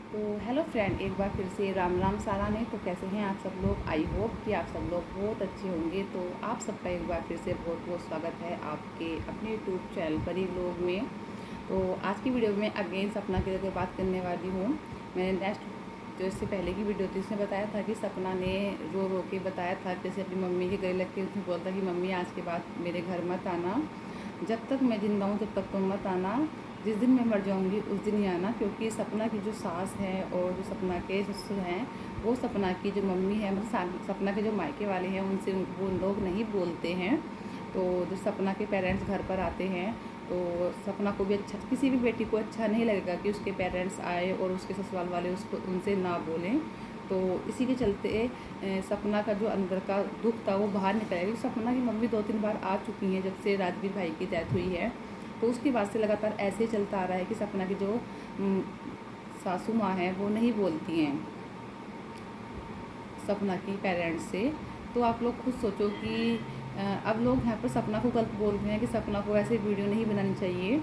तो hello friend, एक बार फिर से राम राम सारा ने। तो कैसे हैं आप सब लोग? आई होप कि आप सब लोग बहुत अच्छे होंगे। तो आप सबका एक बार फिर से बहुत बहुत स्वागत है आपके अपने यूट्यूब चैनल परी व्लॉग में। तो आज की वीडियो में अगेन सपना की जगह बात करने वाली हूँ। मैंने नेक्स्ट जो इससे पहले की वीडियो थी उसमें बताया था कि सपना ने रो रो के बताया था, जैसे अपनी मम्मी के गले लग के उसने बोलता कि मम्मी आज के बाद मेरे घर मत आना, जब तक मैं जिंदा हूँ तब तक तुम मत आना, जिस दिन मैं मर जाऊंगी उस दिन ही आना। क्योंकि सपना की जो सास है और जो सपना के ससुर हैं, वो सपना की जो मम्मी है, मतलब सपना के जो मायके वाले हैं, उनसे वो लोग नहीं बोलते हैं। तो जब सपना के पेरेंट्स घर पर आते हैं तो सपना को भी अच्छा, किसी भी बेटी को अच्छा नहीं लगेगा कि उसके पेरेंट्स आए और उसके ससुराल वाले उसको उनसे ना बोलें। तो इसी के चलते सपना का जो अंदर का दुख था वो बाहर निकलेगा। क्योंकि सपना की मम्मी 2-3 बार आ चुकी हैं जब से राजवीर भाई की डेथ हुई है। तो उसके बाद से लगातार ऐसे ही चलता आ रहा है कि सपना की जो सासू माँ है वो नहीं बोलती हैं सपना की पेरेंट्स से। तो आप लोग खुद सोचो कि अब लोग यहाँ पर सपना को गलत बोल रहे हैं कि सपना को ऐसे वीडियो नहीं बनानी चाहिए,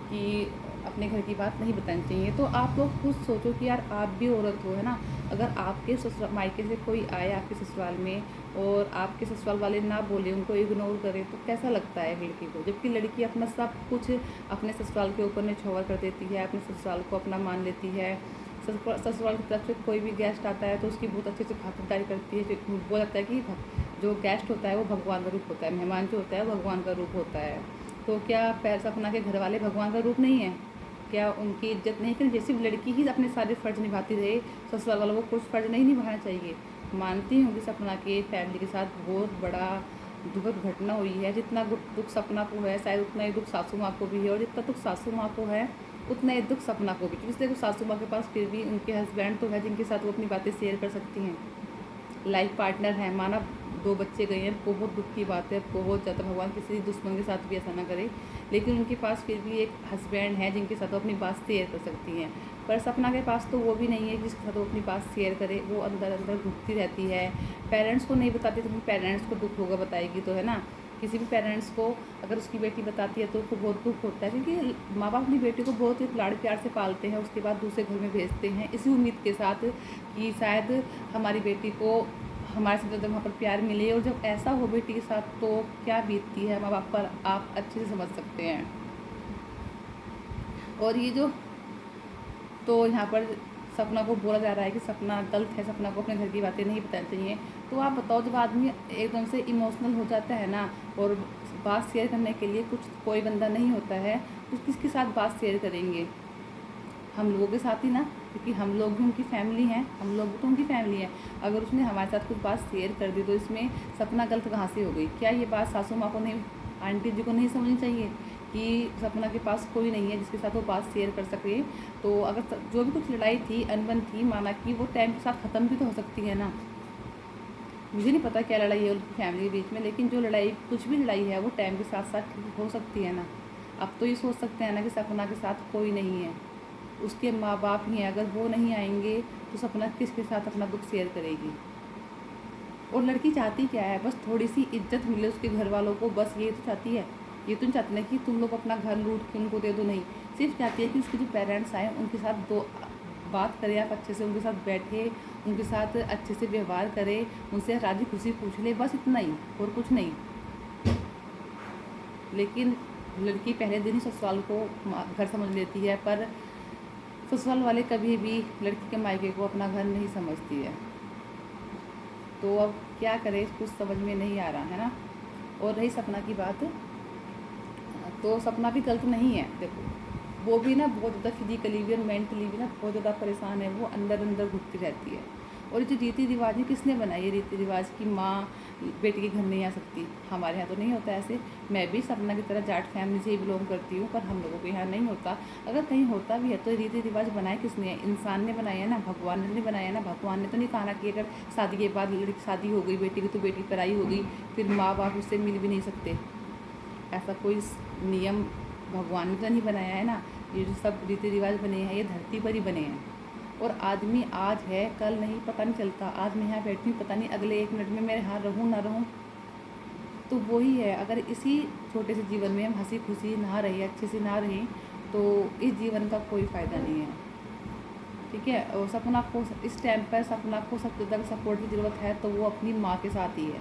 कि अपने घर की बात नहीं बतानी चाहिए। तो आप लोग खुद सोचो कि यार आप भी औरत हो, है ना। अगर आपके ससुराल मायके से कोई आए आपके ससुराल में और आपके ससुराल वाले ना बोले, उनको इग्नोर करें, तो कैसा लगता है लड़की को? जबकि लड़की अपना सब कुछ अपने ससुराल के ऊपर निछावर कर देती है, अपने ससुराल को अपना मान लेती है। ससुराल की तरफ से कोई भी गेस्ट आता है तो उसकी बहुत अच्छे से खातिरदारी करती है। वो लगता है कि जो गेस्ट होता है वो भगवान का रूप होता है, मेहमान जो होता है वो भगवान का रूप होता है। तो क्या सपना के घर वाले भगवान का रूप नहीं है? क्या उनकी इज्जत नहीं करनी चाहिए? सिर्फ लड़की ही अपने सारे फ़र्ज़ निभाती रहे, ससुराल वालों को कुछ फ़र्ज़ नहीं निभाना चाहिए? मानती हूँ कि सपना के फैमिली के साथ बहुत बड़ा दुखद घटना हुई है। जितना दुख सपना को है शायद उतना ही दुख सासू माँ को भी है, और जितना दुख सासू माँ को है उतना ही दुख सपना को भी। क्योंकि देखो सासू माँ के पास फिर भी उनके हस्बैंड तो है जिनके साथ वो अपनी बातें शेयर कर सकती हैं, लाइफ पार्टनर है। माना 2 बच्चे गए हैं, बहुत दुख की बात है, बहुत ज़्यादा। भगवान किसी दुश्मन के साथ भी ऐसा ना करे, लेकिन उनके पास फिर भी एक हस्बैंड है जिनके साथ वो अपनी बात शेयर कर सकती हैं। पर सपना के पास तो वो भी नहीं है जिसके साथ वो अपनी बात शेयर करे। वो अंदर अंदर घुटती रहती है, पेरेंट्स को नहीं बताती, तो पेरेंट्स को दुख होगा, बताएगी तो, है ना। किसी भी पेरेंट्स को अगर उसकी बेटी बताती है तो उसको बहुत दुख होता है, क्योंकि माँ बाप अपनी बेटी को बहुत ही लाड़ प्यार से पालते हैं, उसके बाद दूसरे घर में भेजते हैं इसी उम्मीद के साथ कि शायद हमारी बेटी को हमारे से ज़्यादा वहाँ पर प्यार मिले। और जब ऐसा हो बेटी के साथ तो क्या बीतती है माँ बाप पर, आप अच्छे से समझ सकते हैं। और ये जो, तो यहाँ पर सपना को बोला जा रहा है कि सपना गलत है, सपना को अपने घर की बातें नहीं बतानी चाहिए। तो आप बताओ, जब आदमी एकदम से इमोशनल हो जाता है ना, और बात शेयर करने के लिए कुछ कोई बंदा नहीं होता है, तो किसके साथ बात शेयर करेंगे? हम लोगों के साथ ही ना, क्योंकि हम लोग भी उनकी फैमिली हैं, हम लोग भी तो उनकी फैमिली है। अगर उसने हमारे साथ कुछ बात शेयर कर दी तो इसमें सपना गलत कहाँ से हो गई? क्या ये बात सासू माँ को नहीं, आंटी जी को नहीं समझनी चाहिए कि सपना के पास कोई नहीं है जिसके साथ वो बात शेयर कर सके? तो अगर जो भी कुछ लड़ाई थी, अनबन थी, माना कि वो टाइम के साथ ख़त्म भी तो हो सकती है ना। मुझे नहीं पता क्या लड़ाई है उनकी फैमिली के बीच में, लेकिन जो लड़ाई, कुछ भी लड़ाई है, वो टाइम के साथ साथ ठीक हो सकती है ना। अब तो ये सोच सकते हैं ना कि सपना के साथ कोई नहीं है, उसके माँ बाप ही हैं। अगर वो नहीं आएंगे तो सपना किसके साथ अपना दुख शेयर करेगी? और लड़की चाहती क्या है? बस थोड़ी सी इज्जत मिले उसके घर वालों को, बस ये तो चाहती है। ये तो नहीं चाहती ना कि तुम लोग अपना घर लूट के उनको दे दो, नहीं। सिर्फ चाहती है कि उसके जो पेरेंट्स आए उनके साथ दो बात करें, आप अच्छे से उनके साथ बैठे, उनके साथ अच्छे से व्यवहार करें, उनसे राजी खुशी पूछ ले, बस इतना ही, और कुछ नहीं। लेकिन लड़की पहले दिन ही ससुराल को घर समझ लेती है, पर ससुराल वाले कभी भी लड़की के मायके को अपना घर नहीं समझती है। तो अब क्या करें, कुछ समझ में नहीं आ रहा है ना। और रही सपना की बात, तो सपना भी गलत नहीं है। देखो, वो भी ना बहुत ज़्यादा फिजिकली भी और मेंटली भी ना बहुत ज़्यादा परेशान है, वो अंदर अंदर घुटती रहती है। और ये जो रीति रिवाज है, किसने बनाई है रीति रिवाज की माँ बेटी के घर नहीं आ सकती? हमारे यहाँ तो नहीं होता ऐसे। मैं भी सपना की तरह जाट फैमिली से ही बिलोंग करती हूँ, पर हम लोगों के यहाँ नहीं होता। अगर कहीं होता भी है तो रीति रिवाज बनाए किसने है? इंसान ने बनाया है ना, भगवान ने बनाया है ना। भगवान ने तो नहीं कहा ना कि अगर शादी के बाद लड़की शादी हो गई बेटी की तो बेटी पराई हो गई, फिर माँ बाप उससे मिल भी नहीं सकते। ऐसा कोई नियम भगवान ने तो नहीं बनाया है ना। ये जो सब रीति रिवाज बने हैं ये धरती पर ही बने हैं। और आदमी आज है कल नहीं, पता नहीं चलता। आज मैं यहाँ बैठी हूँ, पता नहीं अगले 1 मिनट में मेरे यहाँ रहूँ ना रहूँ। तो वही है, अगर इसी छोटे से जीवन में हम हंसी खुशी ना रहें, अच्छे से ना रहें, तो इस जीवन का कोई फ़ायदा नहीं है। ठीक है। और सपना को इस टाइम पर सपना को सबसे ज़्यादा सपोर्ट की ज़रूरत है तो वो अपनी माँ के साथ ही है,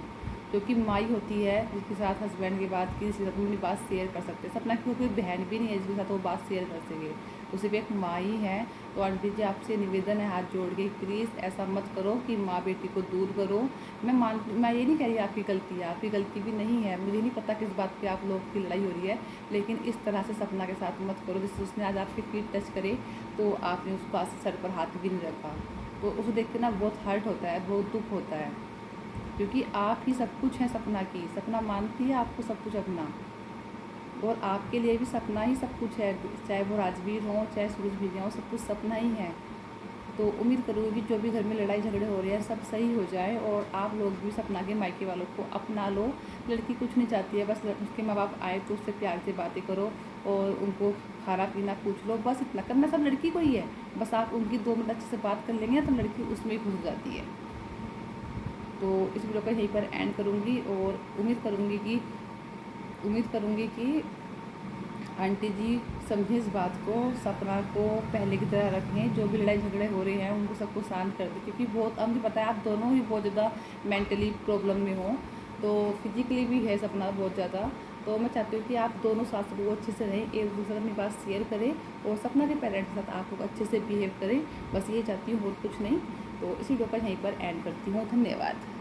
क्योंकि माँ ही होती है जिसके साथ हस्बैंड की बात की किसी अपनी बात शेयर कर सकते हैं। सपना की कोई बहन भी नहीं है जिसके साथ वो बात शेयर कर सके, तो सिर्फ एक माँ ही है। तो आंटी जी आपसे निवेदन है हाथ जोड़ के, प्लीज़ ऐसा मत करो कि माँ बेटी को दूर करो। मैं ये नहीं कह रही आपकी गलती है, आपकी गलती भी नहीं है। मुझे नहीं पता किस बात पे आप लोग की लड़ाई हो रही है, लेकिन इस तरह से सपना के साथ मत करो। जैसे उसने आज आपकी पीठ टच करे तो आपने उसको आज सर पर हाथ भी नहीं रखा, तो उसे देख के ना बहुत हर्ट होता है, बहुत दुख होता है, क्योंकि आप ही सब कुछ है सपना की। सपना मानती है आपको सब कुछ अपना, और आपके लिए भी सपना ही सब कुछ है। चाहे वो राजवीर हो चाहे सूरज भी हो, सब कुछ सपना ही है। तो उम्मीद करूँगी जो भी घर में लड़ाई झगड़े हो रहे हैं सब सही हो जाए, और आप लोग भी सपना के मायके वालों को अपना लो। लड़की कुछ नहीं चाहती है, बस उसके माँ बाप आए तो उससे प्यार से बातें करो और उनको खाना पीना पूछ लो, बस इतना करना सब लड़की को ही है। बस आप उनकी 2 मिनट अच्छे से बात कर लेंगे तो लड़की उसमें ही घुस जाती है। तो इस वीडियो को यहीं पर एंड करूँगी, और उम्मीद करूँगी कि आंटी जी समझें इस बात को, सपना को पहले की तरह रखें। जो भी लड़ाई झगड़े हो रहे हैं उनको सबको शांत कर दें, क्योंकि बहुत अब मुझे पता है आप दोनों ही बहुत ज़्यादा मेंटली प्रॉब्लम में हो, तो फिजिकली भी है सपना बहुत ज़्यादा। तो मैं चाहती हूँ कि आप दोनों सास बहू अच्छे से रहें, एक दूसरे अपनी बात शेयर करें, और सपना के पेरेंट्स के साथ आप लोग अच्छे से बिहेव करें। बस ये चाहती हूँ और कुछ नहीं। तो इसी वीडियो को यहीं पर एंड करती हूँ। धन्यवाद।